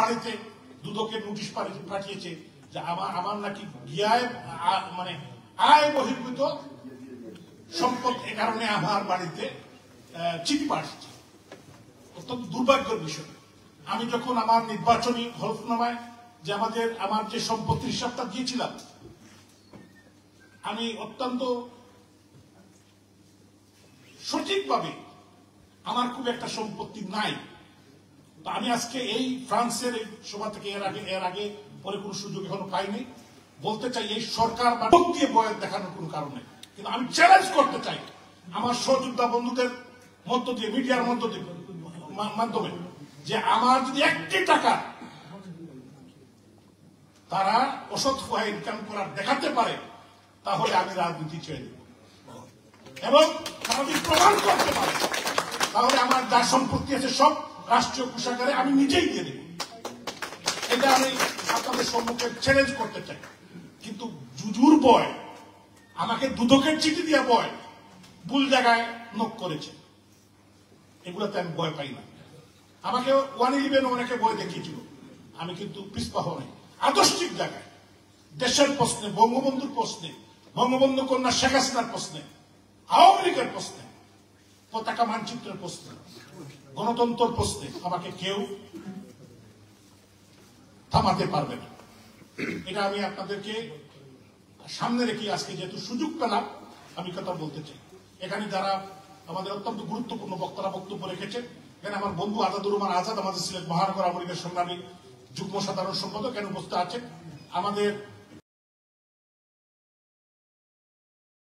বাড়িতে দুদকে নোটিশ পাঠিয়েছে যে আমার নাকি গিয়ায় মানে আয় বহির্ভূত সম্পদ, এ কারণে আমার বাড়িতে চিঠি পাঠিয়েছে। অত্যন্ত দুর্ভাগ্যের বিষয়। আমি যখন আমার নির্বাচনী হলফনামায় যে আমার যে সম্পত্তির হিসাবটা দিয়েছিলাম, আমি অত্যন্ত সঠিকভাবে, আমার খুব একটা সম্পত্তি নাই। তো আমি আজকে এই ফ্রান্সের এই সভা থেকে এর আগে পরে কোনো সুযোগ এখনো পাইনি, বলতে চাই এই সরকার বা দিয়ে বয়ান দেখানোর কোনো কারণে, কিন্তু আমি চ্যালেঞ্জ করতে চাই আমার সহযোদ্ধা বন্ধুদের মধ্য দিয়ে, মিডিয়ার মাধ্যমে, যে আমার যদি একটি টাকা তারা অসৎ উপায়ে ইনকাম করার দেখাতে পারে, তাহলে আমি রাজনীতি ছেড়ে দেব। এবং তারা যদি প্রমাণ করতে পারে, তাহলে আমার যা সম্পত্তি আছে সব রাষ্ট্রীয় কোষাগারে আমি নিজেই দিয়ে দেব। এটা আমি আপনাদের সম্মুখে চ্যালেঞ্জ করতে চাই। কিন্তু জুজুর বয়, আমাকে দুদকের চিঠি দিয়ে বয় ভুল জায়গায় নক করেছে, এগুলোতে আমি ভয় পাই না। আমাকে 111 অনেকে ভয় দেখিয়েছিল, আমি কিন্তু পিছপা হই। আদর্শিক জায়গায়, দেশের প্রশ্নে, বঙ্গবন্ধুর প্রশ্নে, বঙ্গবন্ধু কন্যা শেখ হাসিনার প্রশ্নে, আওয়ামী লীগের প্রশ্নে, পতাকা মানচিত্রের প্রশ্নে, গণতন্ত্রের প্রশ্নে আমাকে কেউ থামাতে পারবে না। এটা আমি আপনাদেরকে সামনে রেখে আজকে যেহেতু সুযোগ পেলাম, আমি কথা বলতে চাই। এখানে যারা আমাদের অত্যন্ত গুরুত্বপূর্ণ বক্তারা বক্তব্য রেখেছেন, এখানে আমার বন্ধু আজাদুর রহমান আজাদ, আমাদের সিলেট মহানগর আওয়ামী লীগের সংগ্রামী যুগ্ম সাধারণ সম্পাদক এখানে উপস্থিত আছেন। আমাদের